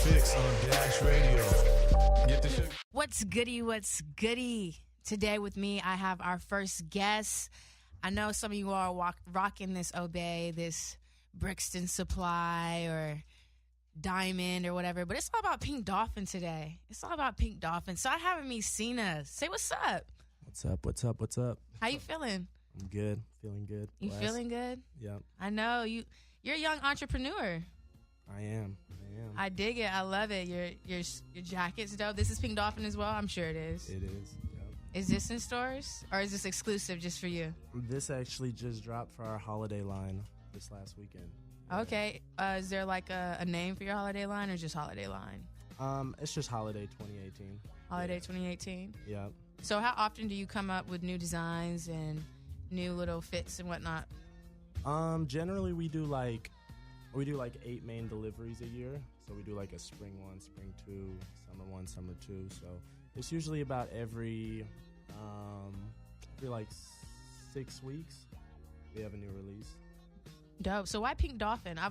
Fixxx on Dash Radio. Get the shit. What's goody? What's goody? Today with me, I have our first guest. I know some of you are rocking this Obey, this Brixton Supply or Diamond or whatever, but it's all about Pink Dolphin today. It's all about Pink Dolphin. So I have with me Cena. Say what's up. What's up? What's up? What's up? How you feeling? I'm good. Feeling good. You Blessed. feeling good? Yep. I know you're a young entrepreneur. I am. I dig it. I love it. Your jacket's dope. This is Pink Dolphin as well. I'm sure it is. It is. Yep. Is this in stores or is this exclusive just for you? This actually just dropped for our holiday line this last weekend. Okay. Is there like a name for your holiday line or just holiday line? It's just holiday 2018. Holiday 2018? Yep. So how often do you come up with new designs and new little fits and whatnot? Generally we do like 8 main deliveries a year. So we do like a spring 1, spring 2, summer 1, summer 2. So it's usually about every like 6 weeks we have a new release. Dope. So why Pink Dolphin? I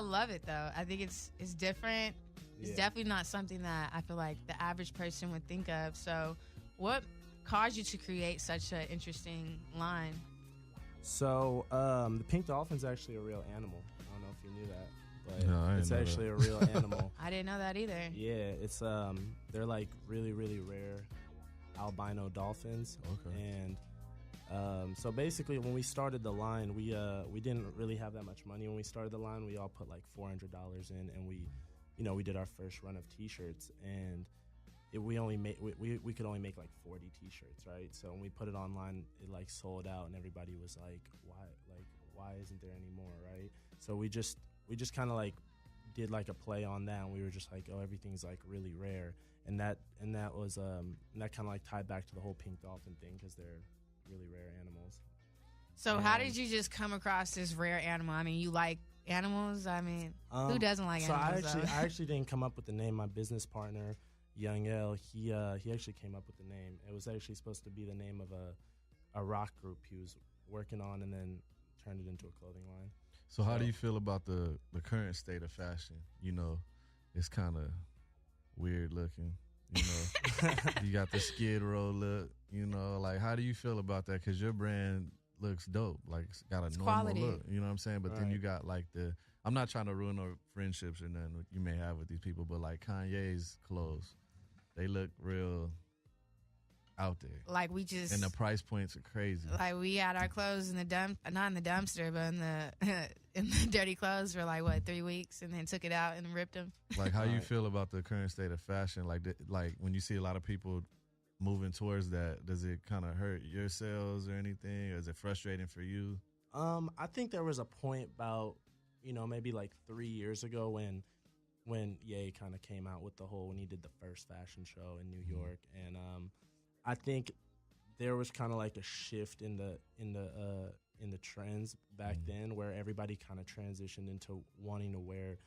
love it though. I think it's different. It's definitely not something that I feel like the average person would think of. So what caused you to create such an interesting line? So the Pink Dolphin's actually a real animal. I don't know if you knew that, but No, it's actually a real animal. I didn't know that either. Yeah, it's they're like really, really rare albino dolphins. Okay. And so basically when we started the line, we didn't really have that much money when we started the line. We all put like $400 in, and we did our first run of t-shirts, and we could only make like 40 t-shirts, right? So when we put it online, it like sold out, and everybody was like, why isn't there any more, right? So we just kind of like did like a play on that, and we were just like, oh, everything's like really rare, and that was that kind of like tied back to the whole Pink Dolphin thing because they're really rare animals. So how did you just come across this rare animal? I mean, you like animals? I mean, who doesn't like animals? So I actually didn't come up with the name. My business partner, Young L, he actually came up with the name. It was actually supposed to be the name of a rock group he was working on, and then turned it into a clothing line. So how do you feel about the current state of fashion? You know, it's kind of weird looking. You know, you got the Skid Row look. You know, like how do you feel about that? Because your brand looks dope. Like it's got a normal quality look. You know what I'm saying? But Right. then you got like I'm not trying to ruin no friendships or nothing you may have with these people, but like Kanye's clothes, they look real out there. Like we just And the price points are crazy. like we had our clothes in the not in the dumpster, but in the in the dirty clothes for like what 3 weeks, and then took it out and ripped them. Like how you Right. feel about the current state of fashion? Like like when you see a lot of people moving towards that, does it kind of hurt your sales or anything? Or is it frustrating for you? I think there was a point about, maybe like 3 years ago when Ye kind of came out with when he did the first fashion show in New York, and I think there was kind of like a shift in the trends back then, where everybody kind of transitioned into wanting to wear,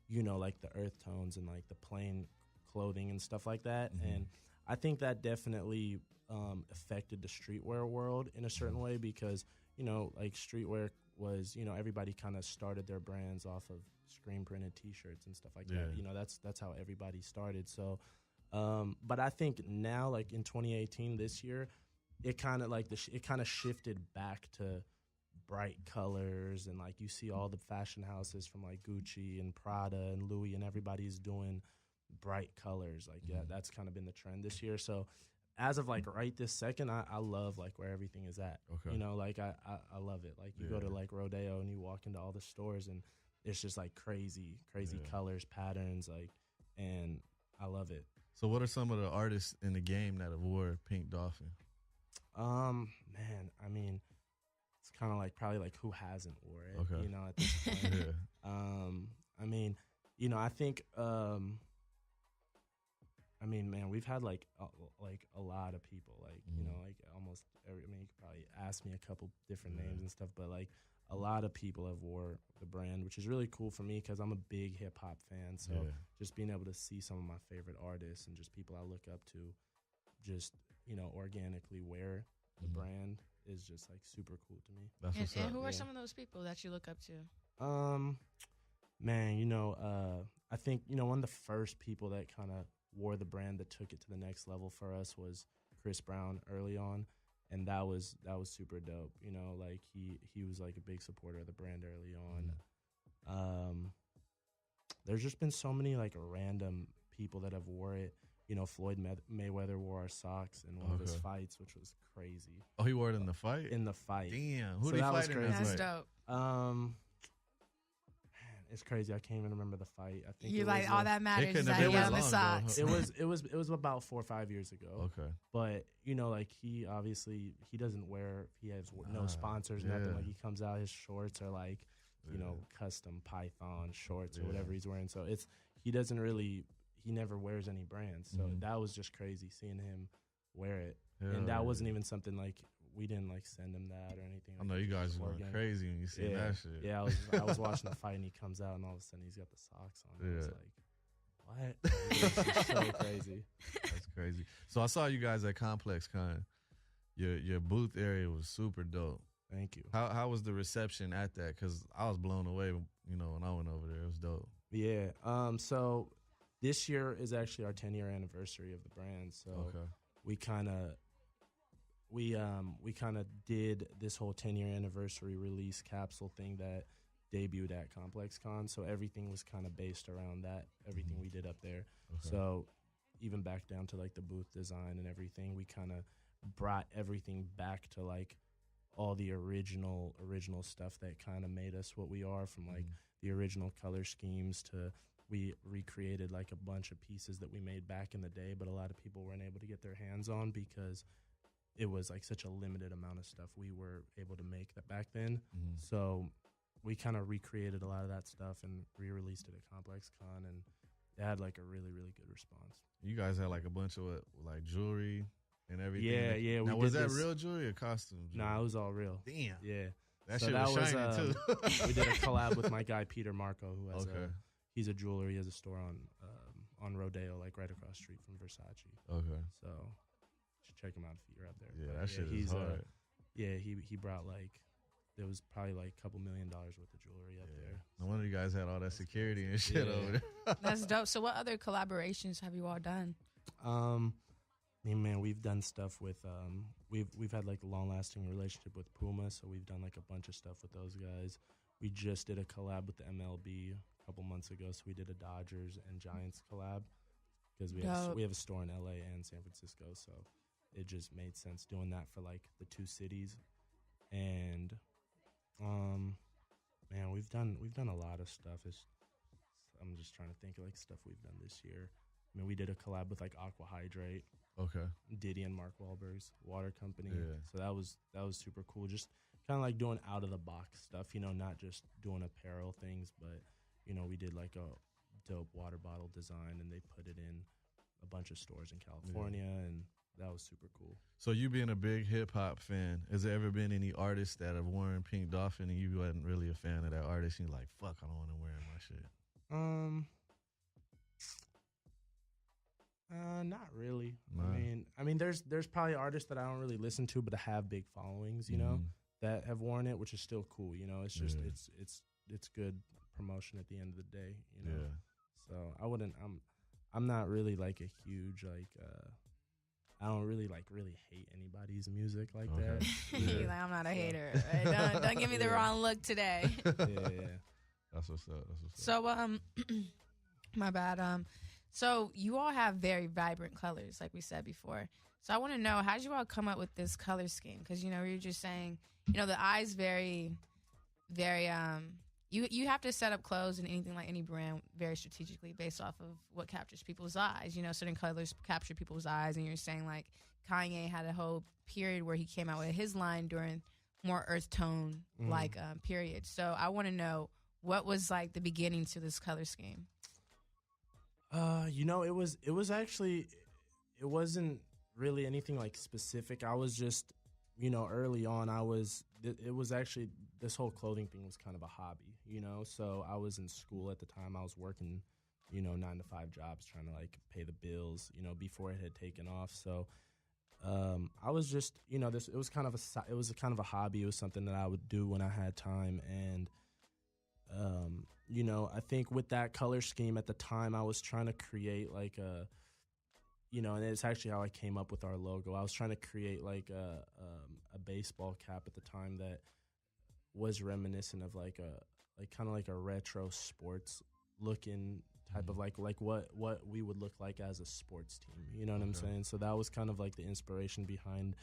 like the earth tones and like the plain clothing and stuff like that, and I think that definitely affected the streetwear world in a certain way, because like streetwear was, everybody kind of started their brands off of screen printed T-shirts and stuff like that. That's how everybody started. So, but I think now, like in 2018, this year, it kind of like it kind of shifted back to bright colors, and like you see all the fashion houses from like Gucci and Prada and Louis, and everybody's doing bright colors. Like that's kind of been the trend this year. So as of like right this second, I love like where everything is at. Okay. Like I love it. Like you go to like Rodeo and you walk into all the stores, and it's just like crazy colors, patterns, like, and I love it. So what are some of the artists in the game that have wore Pink Dolphin? Man, I mean, it's kind of like probably like who hasn't wore it, Okay. at this point. Yeah. I mean, I think, I mean, man, we've had like a lot of people, like, like almost every, I mean, you could probably ask me a couple different names and stuff, but like a lot of people have wore the brand, which is really cool for me because I'm a big hip hop fan. So just being able to see some of my favorite artists and just people I look up to, just, organically wear the brand is just like super cool to me. That's what's And up. who are some of those people that you look up to? Man, I think, one of the first people that kind of wore the brand that took it to the next level for us was Chris Brown early on. And that was super dope. Like he was like a big supporter of the brand early on. There's just been so many like random people that have wore it. Floyd Mayweather wore our socks in one of his fights, which was crazy. Oh, he wore it in the fight? In the fight. Damn. Who did he fight in that That's fight? dope. It's crazy. I can't even remember the fight. I think You're like, all that matters is couldn't that have he been had the long socks. ago. It was about 4 or 5 years ago. Okay. But like he obviously he doesn't wear, he has no sponsors, nothing. Like he comes out, his shorts are like, custom Python shorts or whatever he's wearing. So he never wears any brands. So that was just crazy seeing him wear it. And that wasn't even something like, we didn't like send him that or anything. I know you guys were crazy when you see that shit. Yeah, I was watching the fight and he comes out and all of a sudden he's got the socks on. Yeah. I was like, what? It's just so crazy. That's crazy. So I saw you guys at Complex Con. Your booth area was super dope. Thank you. How was the reception at that? Because I was blown away, when I went over there. It was dope. Yeah. So this year is actually our 10-year anniversary of the brand. So we kind of did this whole 10-year anniversary release capsule thing that debuted at Complex Con. So everything was kind of based around that, everything we did up there. So even back down to like the booth design and everything, we kind of brought everything back to like all the original stuff that kind of made us what we are, from like the original color schemes to we recreated like a bunch of pieces that we made back in the day, but a lot of people weren't able to get their hands on because it was like such a limited amount of stuff we were able to make that back then. So we kind of recreated a lot of that stuff and re-released it at Complex Con, and it had like a really, really good response. You guys had like a bunch of like jewelry and everything. Yeah. Now, was that real jewelry or costume jewelry? Nah, it was all real. Damn. Yeah. That shit was shiny too. We did a collab with my guy Peter Marco, who has he's a jeweler. He has a store on Rodeo, like right across the street from Versace. Okay. So you should check him out if you're out there. Yeah, that shit is hard. He brought like, there was probably like $2 million worth of jewelry up there. No wonder you guys had all that security and shit over there. That's dope. So what other collaborations have you all done? Man, we've done stuff with we've had like a long-lasting relationship with Puma, so we've done like a bunch of stuff with those guys. We just did a collab with the MLB a couple months ago, so we did a Dodgers and Giants collab because we have a store in LA and San Francisco, so it just made sense doing that for like the two cities. And man, we've done a lot of stuff. I'm just trying to think of like stuff we've done this year. I mean, we did a collab with like Aqua Hydrate. Okay. Diddy and Mark Wahlberg's water company. Yeah. So that was super cool. Just kind of like doing out of the box stuff, not just doing apparel things, but we did like a dope water bottle design and they put it in a bunch of stores in California and that was super cool. So you being a big hip hop fan, has there ever been any artists that have worn Pink Dolphin and you wasn't really a fan of that artist and you're like, fuck, I don't want to wear my shit? Not really. No. I mean, there's probably artists that I don't really listen to, but have big followings, that have worn it, which is still cool. It's just it's good promotion at the end of the day. Yeah. So I wouldn't. I'm not really like a huge like. I don't really hate anybody's music like that. You're like, I'm not a hater. Right? Don't give me the wrong look today. Yeah. That's what's up. So my bad. So you all have very vibrant colors, like we said before. So I want to know, how did you all come up with this color scheme? Because, you're just saying, the eye's very, very, you have to set up clothes and anything like any brand very strategically based off of what captures people's eyes. Certain colors capture people's eyes. And you're saying, like, Kanye had a whole period where he came out with his line during more earth tone, period. So I want to know, what was, like, the beginning to this color scheme? It was actually, it wasn't really anything like specific. I was just, early on, it was actually, this whole clothing thing was kind of a hobby, so I was in school at the time. I was working, 9-to-5 jobs trying to like pay the bills, before it had taken off. So, I was just, it was kind of a hobby. It was something that I would do when I had time. And you know, I think with that color scheme at the time, I was trying to create like a, you know, and it's actually how I came up with our logo. I was trying to create like a baseball cap at the time that was reminiscent of like kind of like a retro sports looking type of like what we would look like as a sports team. You know what I'm saying? So that was kind of like the inspiration behind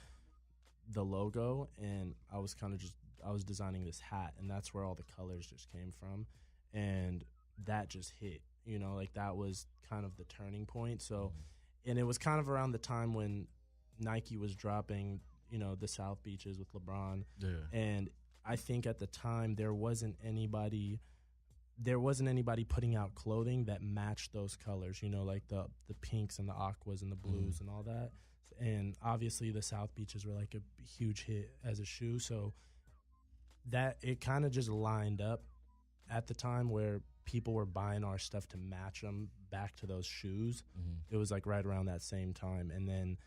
the logo, and I was designing this hat, and that's where all the colors just came from, and that just hit. You know, like that was kind of the turning point. So. And it was kind of around the time when Nike was dropping, you know, the South Beaches with LeBron. Yeah. And I think at the time there wasn't anybody putting out clothing that matched those colors, you know, like the pinks and the aquas and the blues and all that. And obviously the South Beaches were like a huge hit as a shoe. So that it kind of just lined up at the time where people were buying our stuff to match them back to those shoes. It was like right around that same time. And then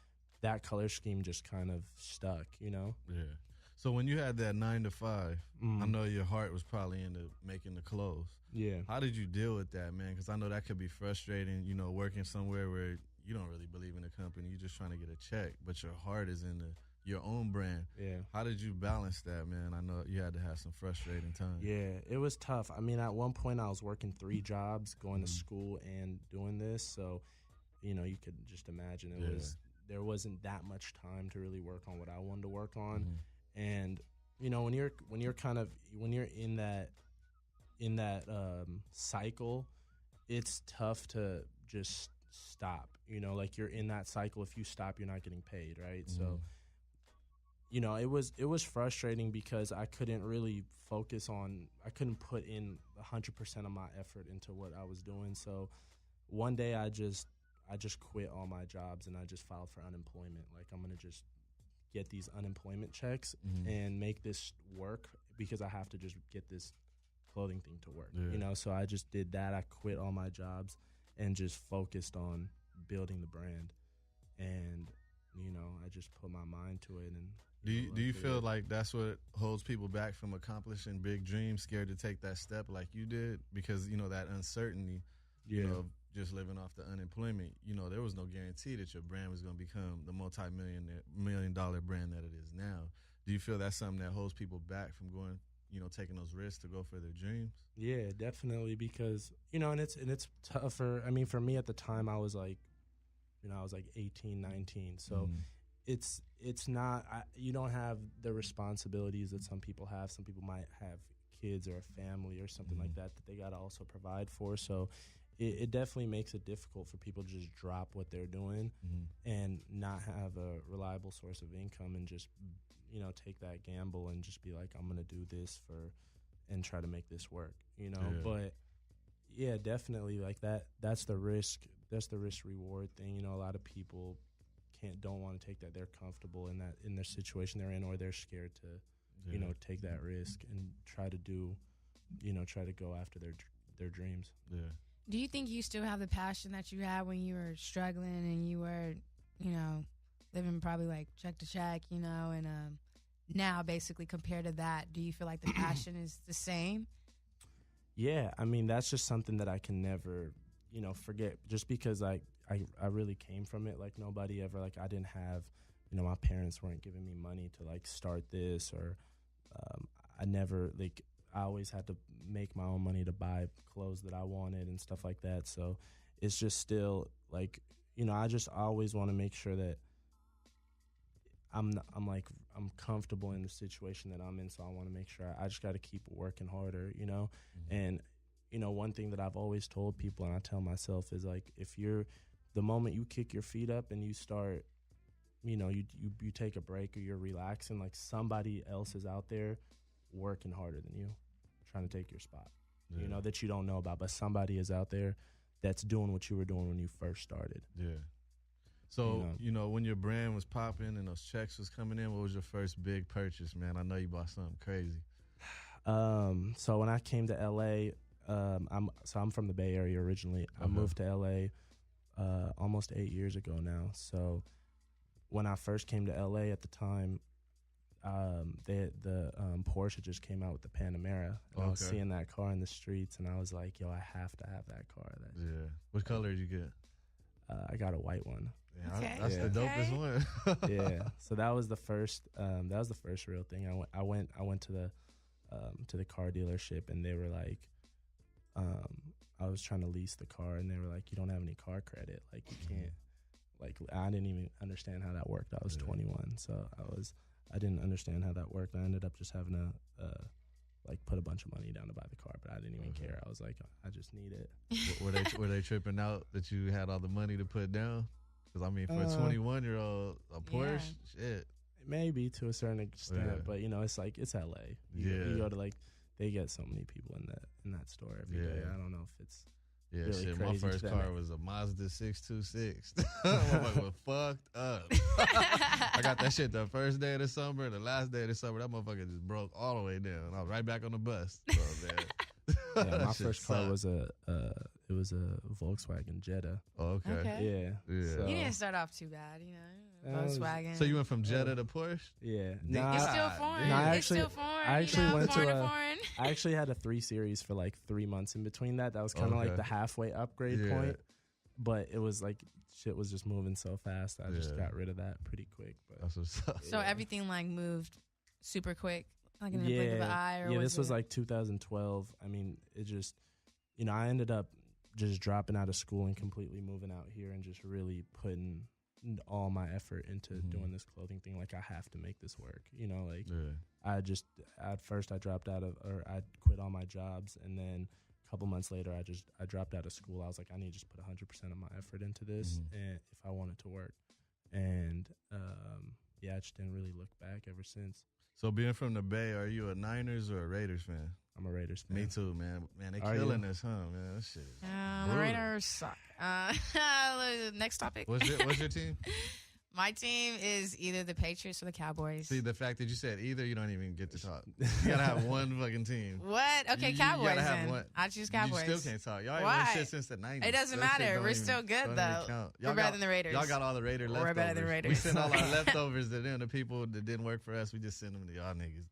that color scheme just kind of stuck, you know? Yeah. So when you had that 9 to 5, I know your heart was probably into making the clothes. Yeah. How did you deal with that, man? Because I know that could be frustrating, you know, working somewhere where you don't really believe in the company. You're just trying to get a check, but your heart is in your own brand. Yeah. How did you balance that, man? I know you had to have some frustrating times. Yeah, it was tough. I mean, at one point I was working 3 jobs, going to school and doing this. So, you know, you could just imagine there wasn't that much time to really work on what I wanted to work on. And, you know, when you're in that cycle, it's tough to just stop. You know, like you're in that cycle. If you stop, you're not getting paid, right? So, you know, it was frustrating because I couldn't really I couldn't put in 100% of my effort into what I was doing. So one day I just quit all my jobs and I just filed for unemployment. Like, I'm going to just get these unemployment checks and make this work because I have to just get this clothing thing to work, you know? So I just did that. I quit all my jobs and just focused on building the brand. And, you know, I just put my mind to it. And do you feel like that's what holds people back from accomplishing big dreams, scared to take that step like you did? Because, you know, that uncertainty, you know, just living off the unemployment, you know, there was no guarantee that your brand was going to become the multi-million-dollar brand that it is now. Do you feel that's something that holds people back from going, you know, taking those risks to go for their dreams? Yeah, definitely, because, you know, and it's tougher. I mean, for me at the time, I was like 18, 19. So it's not, you don't have the responsibilities that some people have. Some people might have kids or a family or something like that they got to also provide for. So it definitely makes it difficult for people to just drop what they're doing and not have a reliable source of income and just, you know, take that gamble and just be like, I'm going to do this and try to make this work, you know? Yeah. But yeah, definitely, like that's the risk reward thing. You know, a lot of people don't want to take that. They're comfortable in their situation they're in, or they're scared to, you know, take that risk and try to go after their dreams. Yeah. Do you think you still have the passion that you had when you were struggling and you were, you know, living probably like check to check, you know, and now basically compared to that, do you feel like the passion is the same? Yeah, I mean, that's just something that I can never, you know, forget, just because I really came from it. Like, nobody ever, like, I didn't have, you know, my parents weren't giving me money to like start this, or I always had to make my own money to buy clothes that I wanted and stuff like that. So it's just still like, you know, I always want to make sure that I'm comfortable in the situation that I'm in. So I want to make sure I just got to keep working harder, you know? And, you know, one thing that I've always told people, and I tell myself, is like, the moment you kick your feet up and you start, you know, you take a break or you're relaxing, like, somebody else is out there working harder than you, trying to take your spot, you know, that you don't know about, but somebody is out there that's doing what you were doing when you first started. Yeah. So, you know, when your brand was popping and those checks was coming in, what was your first big purchase, man? I know you bought something crazy. So when I came to LA, I'm from the Bay Area originally. I moved to LA almost 8 years ago now. So when I first came to LA at the time, Porsche just came out with the Panamera, and I was seeing that car in the streets, and I was like, yo, I have to have that car. What color did you get? I got a white one. Yeah, that's the dopest one. Yeah. So that was the first. That was the first real thing. I went to the car dealership, and they were like, I was trying to lease the car, and they were like, you don't have any car credit, like you can't. Like I didn't even understand how that worked. I was 21, so I didn't understand how that worked. I ended up just having to like put a bunch of money down to buy the car, but I didn't even care. I was like, I just need it. Were they tripping out that you had all the money to put down? Because I mean, for a 21-year-old, a Porsche, shit. Maybe to a certain extent, but you know, it's like it's LA. You go to like they get so many people in that store every day. I don't know if it's really shit. crazy. My first car was a Mazda 626. Motherfucker was fucked up. I got that shit the first day of the summer. The last day of the summer, that motherfucker just broke all the way down. I was right back on the bus. So, man. My first car was a Volkswagen Jetta. Oh, okay. Yeah. So. You didn't start off too bad, you know. Volkswagen. So you went from Jetta to Porsche? Yeah. It's still foreign. It's still foreign. I actually went to foreign. I actually had a 3 Series for like 3 months in between that. That was kind of like the halfway upgrade point. But it was like shit was just moving so fast. I just got rid of that pretty quick. But that's what's up. So everything like moved super quick, like in the blink of an eye. Or this was like 2012. I mean, it just, you know, I ended up just dropping out of school and completely moving out here and just really putting all my effort into doing this clothing thing. Like, I have to make this work, you know, like at first I dropped out of, or I quit all my jobs. And then a couple months later, I dropped out of school. I was like, I need to just put 100% of my effort into this and if I want it to work. And, I just didn't really look back ever since. So being from the Bay, are you a Niners or a Raiders fan? I'm a Raiders fan. Me too, man. Man, they killing us, huh, man? That shit. The Raiders suck. Next topic. What's your team? My team is either the Patriots or the Cowboys. See, the fact that you said either, you don't even get to talk. You gotta have one fucking team. What? Okay, Cowboys then. One. I choose Cowboys. You still can't talk. Y'all ain't won shit since the 90s. It doesn't matter. We're still good, though. We're better than the Raiders. Y'all got all the Raider leftovers. We're better than the Raiders. We send all our leftovers to them, the people that didn't work for us. We just send them to y'all niggas.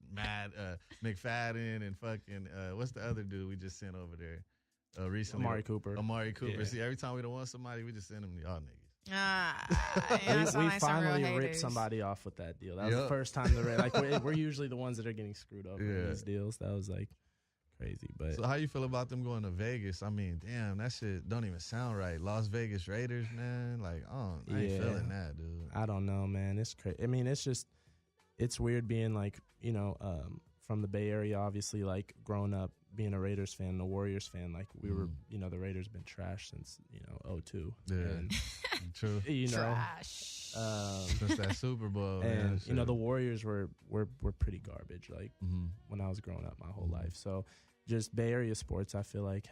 McFadden and fucking, what's the other dude we just sent over there recently? Amari Cooper. Yeah. See, every time we don't want somebody, we just send them to y'all niggas. We finally ripped somebody off with that deal. That was the first time we're usually the ones that are getting screwed over in these deals. That was like crazy. But so how you feel about them going to Vegas? I mean, damn, that shit don't even sound right. Las Vegas Raiders, man. Like, I ain't feeling that, dude. I don't know, man. It's crazy. I mean, it's weird being like, you know, from the Bay Area, obviously, like growing up being a Raiders fan, a Warriors fan, like we were, you know, the Raiders been trash since, you know, 2002. Yeah, and, true. You know, trash. Since that Super Bowl, and man, you know, the Warriors were pretty garbage. Like when I was growing up, my whole life. So just Bay Area sports, I feel like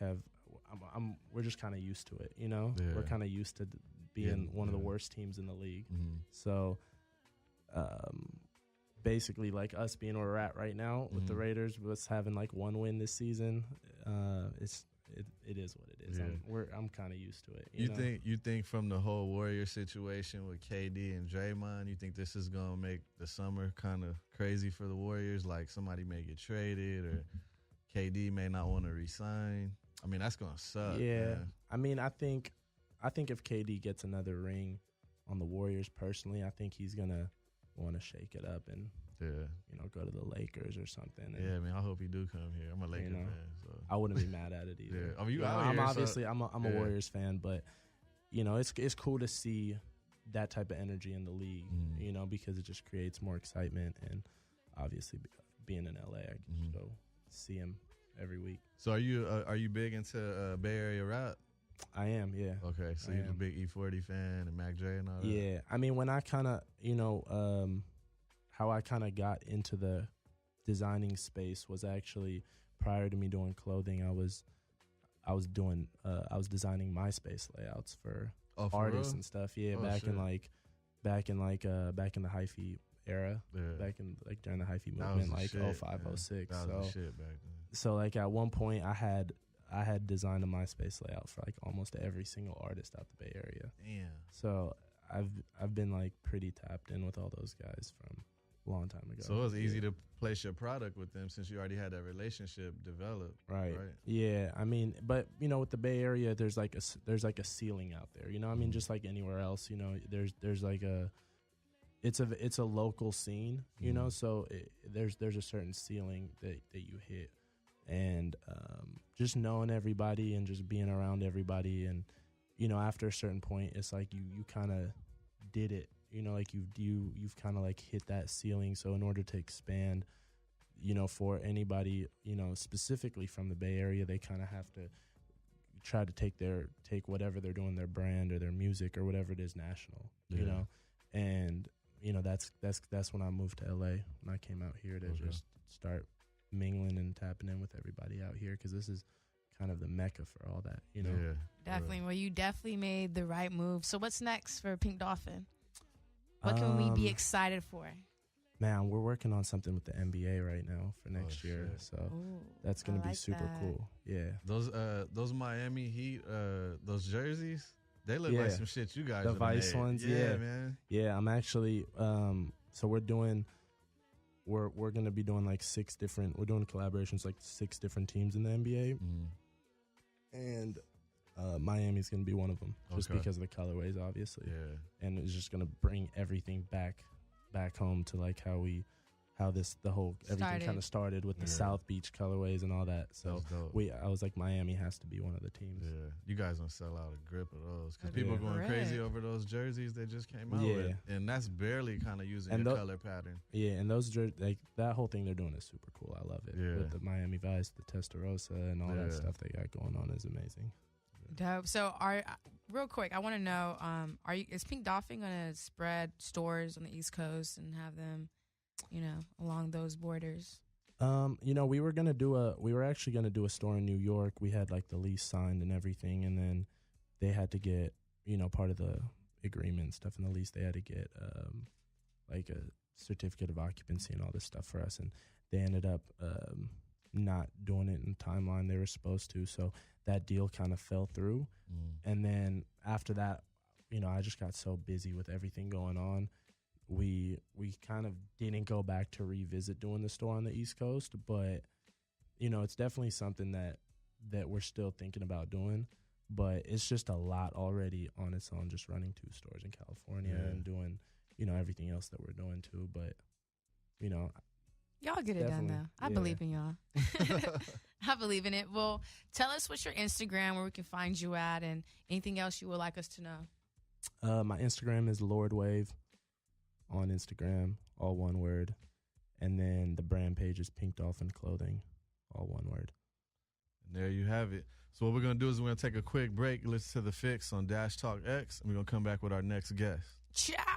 we're just kind of used to it. You know, we're kind of used to being one of the worst teams in the league. So, basically, like us being where we're at right now with the Raiders, us having like one win this season, it is what it is. Yeah. I'm kind of used to it. You think from the whole Warrior situation with KD and Draymond, you think this is gonna make the summer kind of crazy for the Warriors? Like somebody may get traded, or KD may not want to resign. I mean, that's gonna suck. Yeah, man. I mean, I think if KD gets another ring on the Warriors, personally, I think he's gonna want to shake it up and you know, go to the Lakers or something. And, yeah, man, I hope he do come here. I'm a Lakers fan, so I wouldn't be mad at it either. Yeah. I mean, I'm obviously I'm a Warriors fan, but you know, it's cool to see that type of energy in the league. You know, because it just creates more excitement, and obviously being in LA, I can just go see him every week. So are you big into Bay Area rap? I am, yeah. Okay, so you're a big E40 fan and Mac Dre and all that? Yeah, I mean, when I kind of, you know, how I kind of got into the designing space was actually prior to me doing clothing. I was designing MySpace layouts for artists and stuff. Yeah, back in the hyphy era, back in like during the hyphy movement, like 05, 06. That was the shit back then. So like at one point, I had designed a MySpace layout for like almost every single artist out the Bay Area. Damn. So I've been like pretty tapped in with all those guys from a long time ago. So it was easy to place your product with them since you already had that relationship developed. Right. Yeah. I mean, but you know, with the Bay Area, there's like a ceiling out there. You know, I mean, just like anywhere else. You know, there's like it's a local scene. You know, so there's a certain ceiling that you hit, and just knowing everybody and just being around everybody, and you know, after a certain point, it's like you kind of did it. You know, like you've kind of like hit that ceiling. So in order to expand, you know, for anybody, you know, specifically from the Bay Area, they kind of have to try to take whatever they're doing, their brand or their music or whatever it is, national. You know, and you know, that's when I moved to LA, when I came out here to just start mingling and tapping in with everybody out here, because this is kind of the mecca for all that, you know. Definitely. Well, you definitely made the right move. So what's next for Pink Dolphin? What can we be excited for? Man, we're working on something with the NBA right now for next year, so that's gonna be super cool. Yeah, those Miami Heat, those jerseys, they look like some shit you guys. The Vice made. ones, man. Yeah, I'm actually. So we're gonna be doing like we're doing collaborations like 6 different teams in the NBA, and Miami's gonna be one of them, just because of the colorways, obviously. Yeah, and it's just gonna bring everything back home to like how everything kind of started with the South Beach colorways and all that. So I was like, Miami has to be one of the teams. Yeah, you guys gonna sell out a grip of those, because people are going crazy over those jerseys they just came out with, and that's barely kind of using the color pattern. Yeah, and those like that whole thing they're doing is super cool. I love it. Yeah. With the Miami Vice, the Testarossa, and all that stuff they got going on is amazing. Dope. So, real quick, I want to know: is Pink Dolphin gonna spread stores on the East Coast and have them, you know, along those borders? You know, we were actually gonna do a store in New York. We had like the lease signed and everything, and then they had to get, you know, part of the agreement and stuff in the lease. They had to get like a certificate of occupancy and all this stuff for us, and they ended up not doing it in the timeline they were supposed to. So that deal kind of fell through. And then after that, you know, I just got so busy with everything going on. We kind of didn't go back to revisit doing the store on the East Coast, but you know, it's definitely something that we're still thinking about doing. But it's just a lot already on its own, just running 2 stores in California and doing, you know, everything else that we're doing too. But you know, y'all get it done though. I believe in y'all. I believe in it. Well, tell us what's your Instagram, where we can find you at, and anything else you would like us to know. My Instagram is LordWave on Instagram, all one word. And then the brand page is Pink Dolphin Clothing, all one word. And there you have it. So what we're going to do is we're going to take a quick break, listen to the Fixx on Dash Talk X, and we're going to come back with our next guest. Ciao.